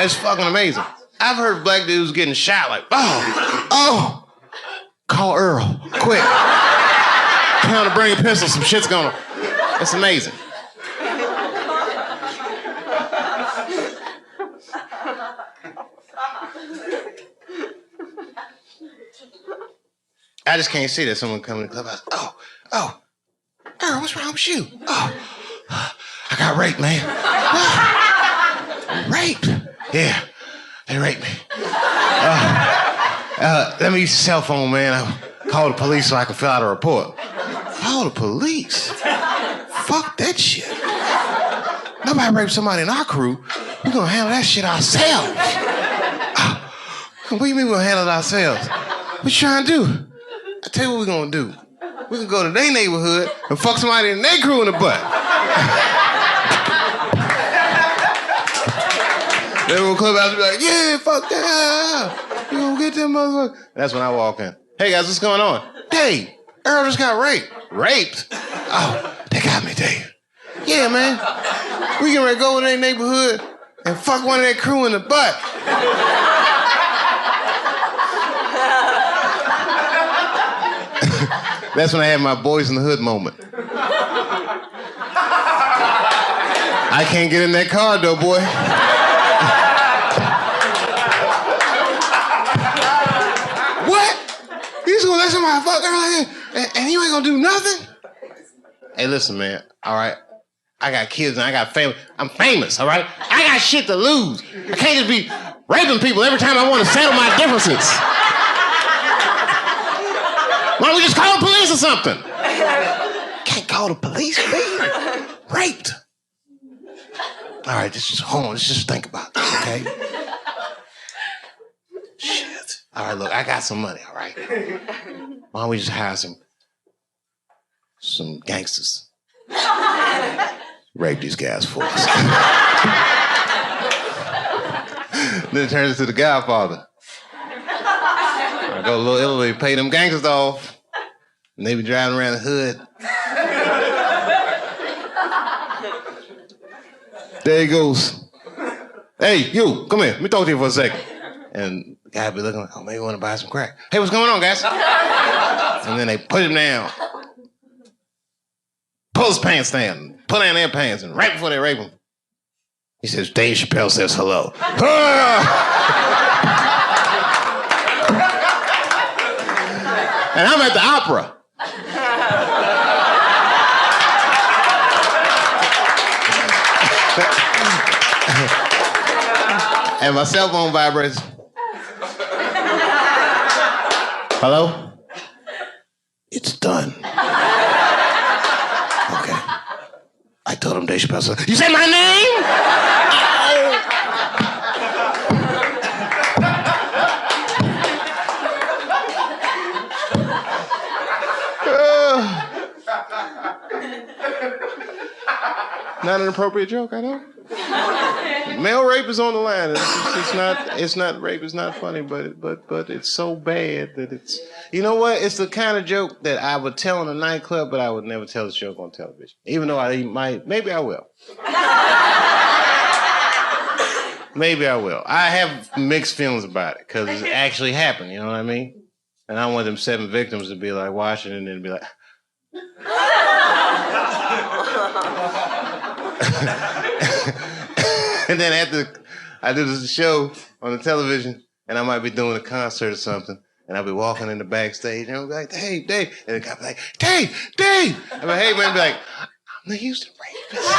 It's fucking amazing. I've heard black dudes getting shot like, oh, call Earl, quick. Tell him to bring a pistol, some shit's gonna... It's amazing. I just can't see that someone coming to the clubhouse. Oh, girl, what's wrong with you? Oh, I got raped, man. What? Raped? Yeah, they raped me. Let me use the cell phone, man. I called the police so I can fill out a report. Call the police? Fuck that shit. Nobody raped somebody in our crew. We're gonna handle that shit ourselves. What do you mean we're gonna handle it ourselves? What you trying to do? I tell you what we're gonna do. We can go to their neighborhood and fuck somebody in their crew in the butt. They will clubhouse and be like, yeah, fuck that. You gonna get them motherfuckers. That's when I walk in. Hey guys, what's going on? Dave, Earl just got raped. Raped? Oh, they got me, Dave. Yeah, man. We can go in their neighborhood and fuck one of their crew in the butt. That's when I had my boys in the hood moment. I can't get in that car though, boy. What? You just gonna let somebody fuck her and you ain't gonna do nothing? Hey, listen, man, all right? I got kids and I got family. I'm famous, all right? I got shit to lose. I can't just be raping people every time I want to settle my differences. Why don't we just call the police or something? Can't call the police, man. Raped. All right, just hold on. Let's just think about this, okay? Shit. All right, look, I got some money, all right? Why don't we just hire some gangsters? Rape these guys for us. Then it turns into the Godfather. I go to Little Italy, pay them gangsters off, and they be driving around the hood. There he goes. Hey, you, come here. Let me talk to you for a second. And the guy be looking like, oh, maybe you want to buy some crack. Hey, what's going on, guys? And then they put him down. Pull his pants down. Pull down their pants. And right before they rape him, he says, Dave Chappelle says hello. And I'm at the opera. And my cell phone vibrates. Hello? It's done. Okay. I told him Dave Chappelle said, you said my name? Not an appropriate joke, I know. Male rape is on the line. It's not rape. It's not funny, but it's so bad that it's. You know what? It's the kind of joke that I would tell in a nightclub, but I would never tell this joke on television. Even though I might, maybe I will. Maybe I will. I have mixed feelings about it because it actually happened. You know what I mean? And I want them 7 victims to be like watching and then be like. And then after I do this show on the television, and I might be doing a concert or something, and I'll be walking in the backstage, and I'll be like, hey, Dave. And the guy be like, Dave. I'm like, hey, man, be like, I'm the Houston rapist.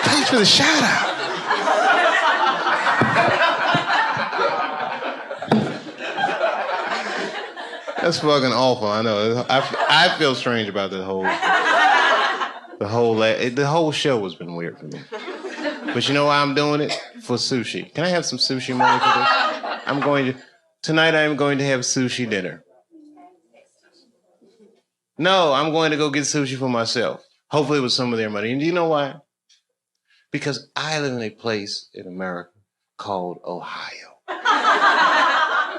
Thanks for the shout out. That's fucking awful, I know. I feel strange about the whole show has been weird for me. But you know why I'm doing it? For sushi. Can I have some sushi money for this? Tonight I am going to have sushi dinner. No, I'm going to go get sushi for myself. Hopefully with some of their money. And do you know why? Because I live in a place in America called Ohio.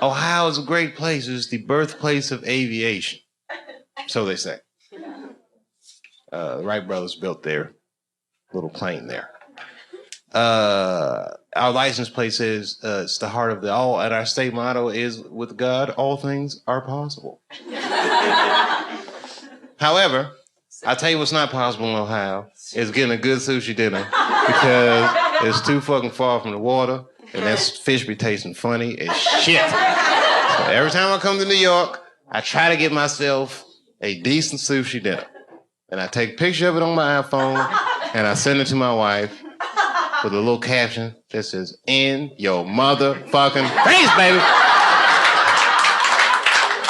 Ohio is a great place. It's the birthplace of aviation. So they say. The Wright brothers built their little plane there. Our license plate says it's the heart of the all, and our state motto is, with God, all things are possible. However, I'll tell you what's not possible in Ohio is getting a good sushi dinner because it's too fucking far from the water and that fish be tasting funny as shit. So every time I come to New York, I try to get myself a decent sushi dinner. And I take a picture of it on my iPhone and I send it to my wife with a little caption that says, "In your motherfucking face, baby."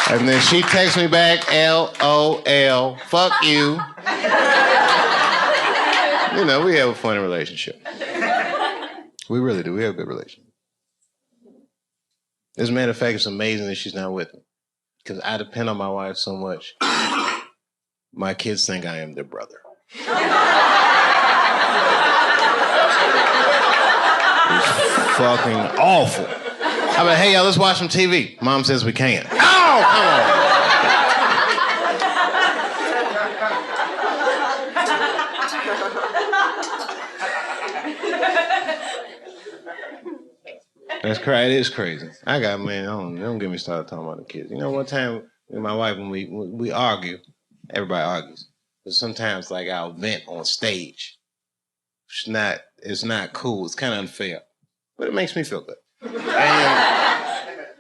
And then she texts me back, LOL, fuck you. You know, we have a funny relationship. We really do. We have a good relationship. As a matter of fact, it's amazing that she's not with me. Because I depend on my wife so much. My kids think I am their brother. It's fucking awful. I'm like, hey, y'all, let's watch some TV. Mom says we can't. Oh, come on. That's crazy. It is crazy. Don't get me started talking about the kids. You know, one time with my wife, when we argue, everybody argues. But sometimes, like, I'll vent on stage. It's not cool. It's kind of unfair. But it makes me feel good.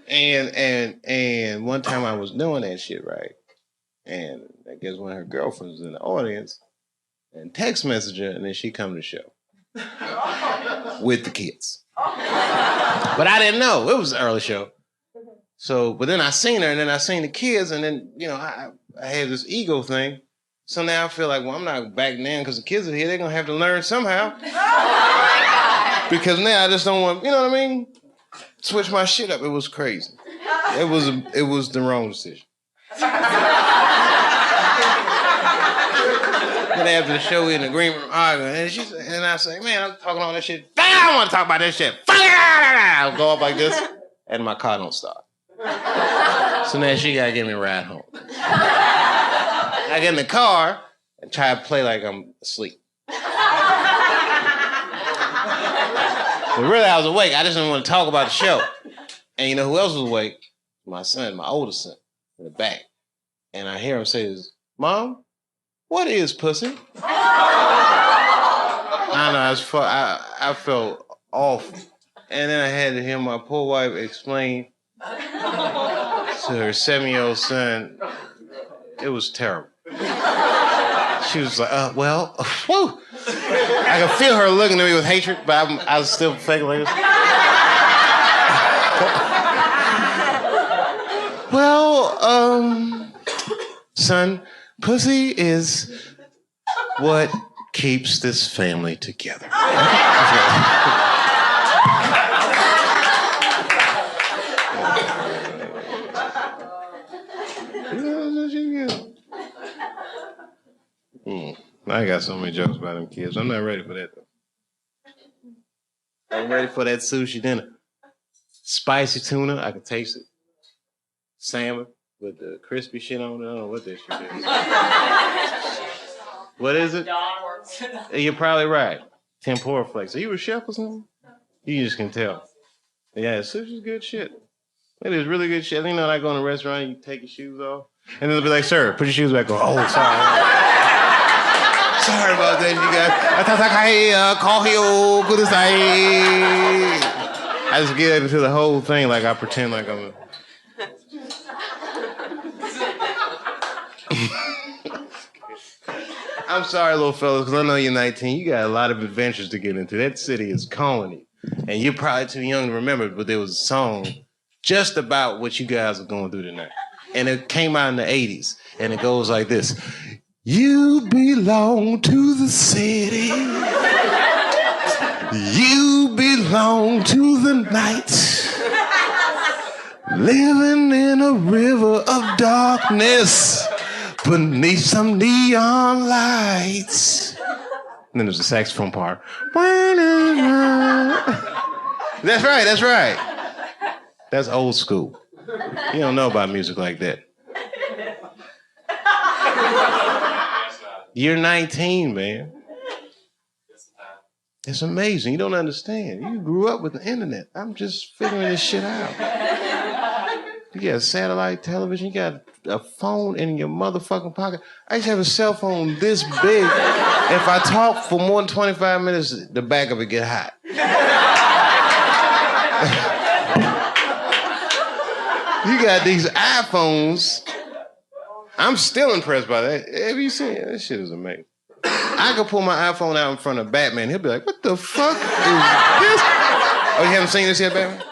And one time I was doing that shit, right? And I guess one of her girlfriends was in the audience and text messaged her, and then she come to the show with the kids. But I didn't know. It was an early show. So, but then I seen her, and then I seen the kids, and then, you know, I had this ego thing. So now I feel like, well, I'm not backing down because the kids are here. They're going to have to learn somehow. Because now I just don't want, you know what I mean? Switch my shit up. It was crazy. It was the wrong decision. Then after the show, we in the green room arguing, and I say, man, I'm talking all that shit. I don't want to talk about this shit. I'll go up like this, and my car don't start. So now she got to give me a ride home. I get in the car and try to play like I'm asleep. But really, I was awake. I just didn't want to talk about the show. And you know who else was awake? My son, my oldest son, in the back. And I hear him say, Mom, what is pussy? I know, I felt awful. And then I had to hear my poor wife explain to her 7-year-old son. It was terrible. She was like, well, whew. I could feel her looking at me with hatred, but I was still faking like this. Well, son, pussy is what keeps this family together. I got so many jokes about them kids. I'm not ready for that, though. I'm ready for that sushi dinner. Spicy tuna, I can taste it. Salmon with the crispy shit on it. I don't know what that shit is. What is it? You're probably right. Tempura flakes. Are you a chef or something? You just can tell. Yeah, sushi's good shit. It is really good shit. You know, like go in a restaurant, you take your shoes off, and then they'll be like, sir, put your shoes back on. Oh, sorry. Sorry about that, you guys. I just get into the whole thing like I pretend like I'm I'm sorry, little fellas, because I know you're 19. You got a lot of adventures to get into. That city is calling you. And you're probably too young to remember it, but there was a song just about what you guys are going through tonight. And it came out in the 80s. And it goes like this. You belong to the city. You belong to the night. Living in a river of darkness beneath some neon lights. And then there's a saxophone part. That's right, that's right. That's old school. You don't know about music like that. You're 19, man. It's amazing. You don't understand. You grew up with the internet. I'm just figuring this shit out. You got satellite television. You got a phone in your motherfucking pocket. I used to have a cell phone this big. If I talk for more than 25 minutes, the back of it get hot. You got these iPhones. I'm still impressed by that. Have you seen it? That shit is amazing. I could pull my iPhone out in front of Batman. He'll be like, what the fuck is this? Oh, you haven't seen this yet, Batman?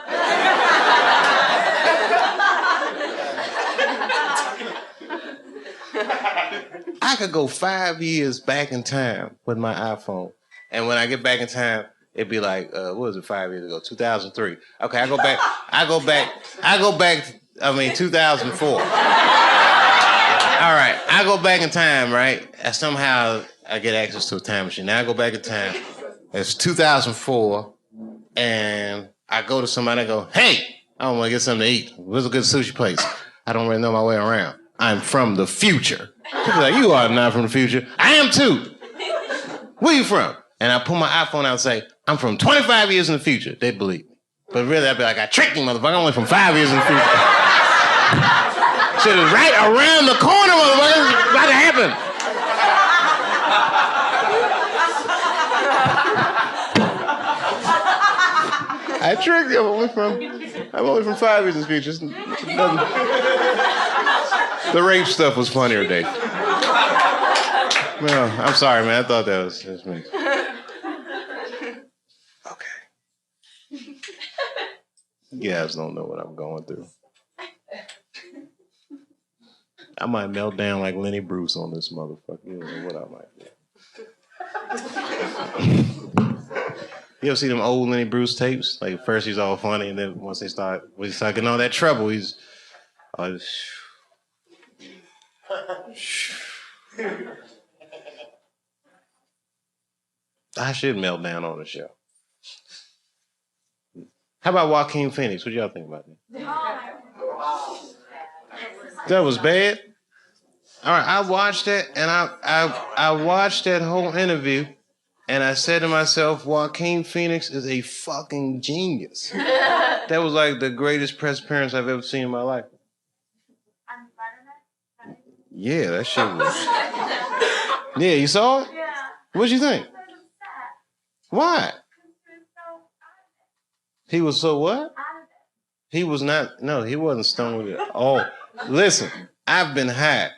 I could go 5 years back in time with my iPhone. And when I get back in time, it'd be like, what was it 5 years ago? 2003. Okay, I go back, 2004. All right, I go back in time, right? And somehow I get access to a time machine. Now I go back in time. It's 2004, and I go to somebody and I go, hey, I want to get something to eat. Where's a good sushi place? I don't really know my way around. I'm from the future. People like, you are not from the future. I am too. Where you from? And I pull my iPhone out and say, I'm from 25 years in the future. They believe me. But really, I'd be like, I tricked you, motherfucker. I'm only from 5 years in the future. Shit is right around the corner, motherfucker. It's about to happen. I tricked you. I'm only from 5 years in the future. The rape stuff was funnier, Dave. Well, I'm sorry, man. I thought that was me. Okay. You guys don't know what I'm going through. I might melt down like Lenny Bruce on this motherfucker. You don't know what I might do. You ever see them old Lenny Bruce tapes? Like first he's all funny, and then once he start getting all that trouble, he's I should melt down on the show. How about Joaquin Phoenix? What y'all think about that? That was bad? All right, I watched that, and I watched that whole interview, and I said to myself, Joaquin Phoenix is a fucking genius. That was like the greatest press appearance I've ever seen in my life. Yeah, that shit was... Yeah, you saw it? Yeah. What'd you think? Why? He was so what? He was not, no, he wasn't stoned with it. Oh, listen, I've been high.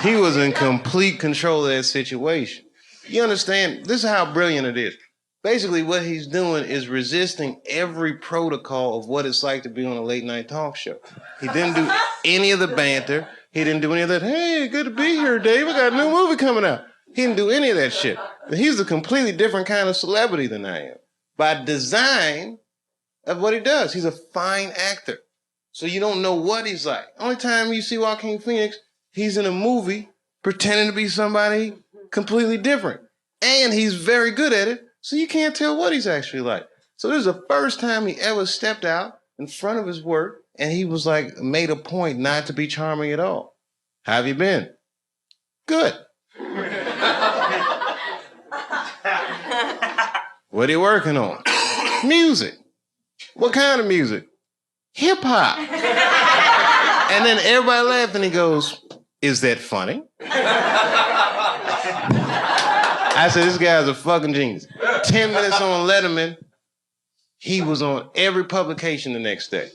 He was in complete control of that situation. You understand? This is how brilliant it is. Basically, what he's doing is resisting every protocol of what it's like to be on a late night talk show. He didn't do any of the banter. He didn't do any of that, hey, good to be here, Dave. I got a new movie coming out. He didn't do any of that shit. He's a completely different kind of celebrity than I am. By design of what he does. He's a fine actor. So you don't know what he's like. Only time you see Joaquin Phoenix, he's in a movie pretending to be somebody completely different. And he's very good at it, so you can't tell what he's actually like. So this is the first time he ever stepped out in front of his work, and he was like, made a point not to be charming at all. How have you been? Good. What are you working on? Music. What kind of music? Hip hop. And then everybody laughed and he goes, is that funny? I said, this guy's a fucking genius. 10 minutes on Letterman, he was on every publication the next day.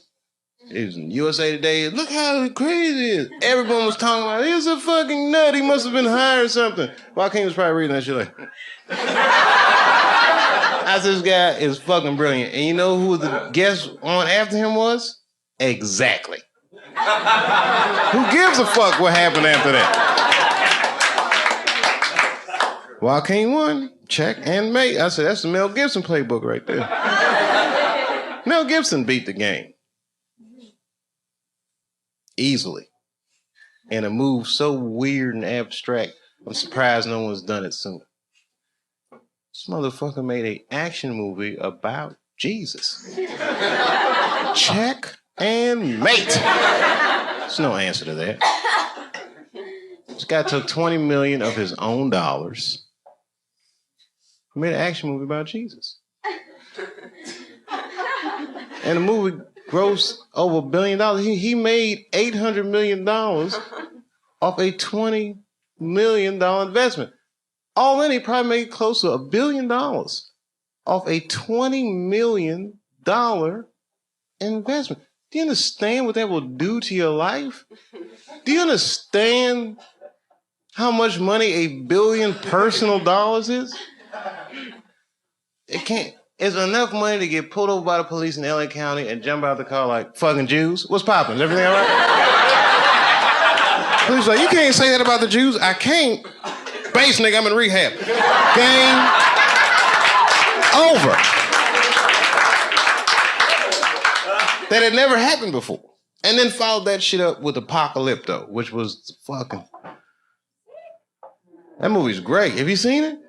He was in USA Today. Look how crazy it is. Everyone was talking about, he's a fucking nut. He must have been high or something. Joaquin was probably reading that shit like... I said, this guy is fucking brilliant. And you know who the guest on after him was? Exactly. Who gives a fuck what happened after that? Joaquin won. Check and mate. I said, that's the Mel Gibson playbook right there. Mel Gibson beat the game. Easily. In a move so weird and abstract, I'm surprised no one's done it sooner. This motherfucker made an action movie about Jesus. Check and mate. There's no answer to that. This guy took $20 million of his own dollars. He made an action movie about Jesus. And the movie grossed over $1 billion. He made $800 million off a $20 million investment. All in, he probably made close to $1 billion off a $20 million investment. Do you understand what that will do to your life? Do you understand how much money $1 billion personal dollars is? It can't. It's enough money to get pulled over by the police in LA County and jump out the car like, fucking Jews. What's poppin'? Is everything all right? Police like, you can't say that about the Jews. I can't. Base nigga, I'm in rehab. Game over. That had never happened before. And then followed that shit up with Apocalypto, which was fucking... That movie's great. Have you seen it?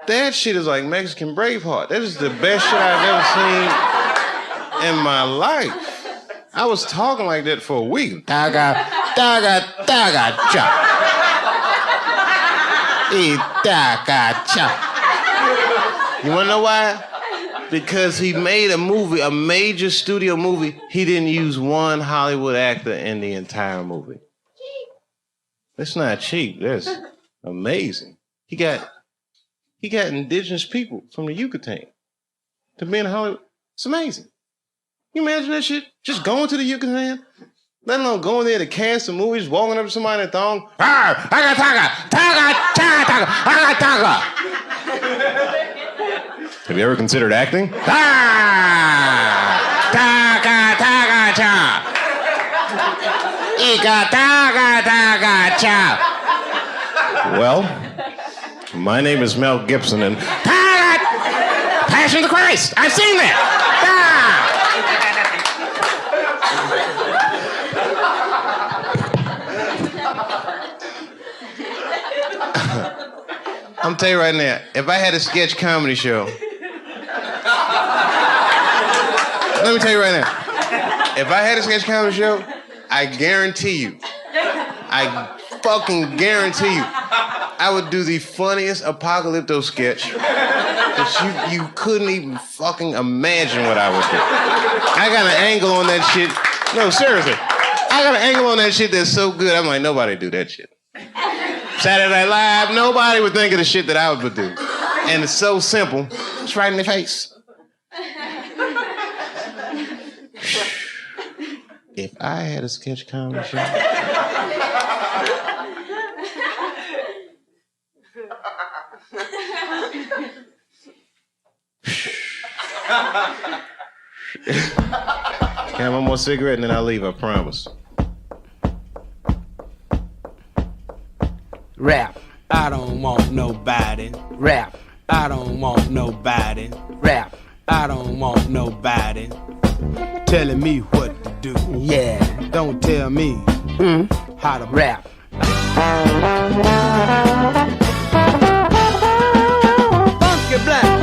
That shit is like Mexican Braveheart. That is the best shit I've ever seen in my life. I was talking like that for a week. Taga, taga, taga, cha. Taga, cha. You wanna know why? Because he made a movie, a major studio movie. He didn't use one Hollywood actor in the entire movie. That's not cheap. That's amazing. He got indigenous people from the Yucatan to be in Hollywood. It's amazing. You imagine that shit? Just going to the Yucatan? Let alone going there to cast some movies, walking up to somebody in a thong. Ah, I got taga, taga, taga, I got taga. Have you ever considered acting? Ah, taga, taga, cha. Ika, taga, taga, cha. Well, my name is Mel Gibson, and Passion of the Christ. I've seen that. I'm telling you right now, if I had a sketch comedy show, let me tell you right now, if I had a sketch comedy show, I guarantee you, I fucking guarantee you, I would do the funniest Apocalypto sketch that you couldn't even fucking imagine what I would do. I got an angle on that shit. No, seriously. I got an angle on that shit that's so good, I'm like, nobody do that shit. Saturday Night Live, nobody would think of the shit that I would do. And it's so simple. It's right in the face. If I had a sketch comedy show... Can I have one more cigarette and then I'll leave, I promise. Rap, I don't want nobody. Rap, I don't want nobody. Rap, I don't want nobody telling me what to do. Yeah, don't tell me how to rap. Funky Black.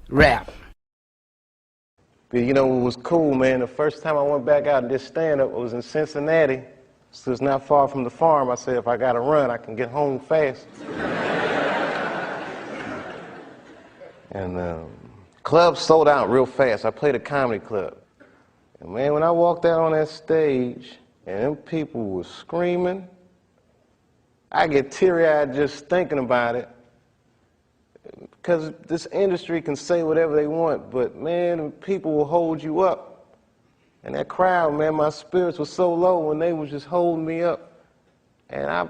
Rap. But you know what was cool, man? The first time I went back out and did stand-up was in Cincinnati. So it's not far from the farm. I said, if I gotta run, I can get home fast. And clubs sold out real fast. I played a comedy club. And man, when I walked out on that stage and them people were screaming, I get teary-eyed just thinking about it. Because this industry can say whatever they want, but man, people will hold you up. And that crowd, man, my spirits were so low when they was just holding me up. And I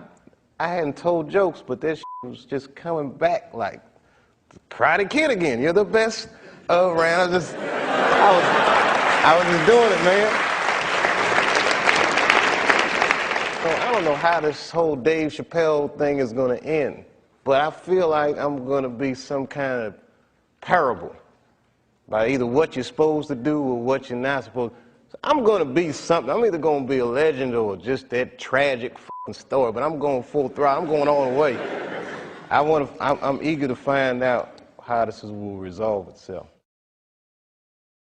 hadn't told jokes, but that shit was just coming back like the Karate Kid again. You're the best around. I was just doing it, man. So I don't know how this whole Dave Chappelle thing is gonna end. But I feel like I'm going to be some kind of parable by either what you're supposed to do or what you're not supposed to. So I'm going to be something. I'm either going to be a legend or just that tragic fucking story, but I'm going full throttle. I'm going all the way. I'm eager to find out how this will resolve itself.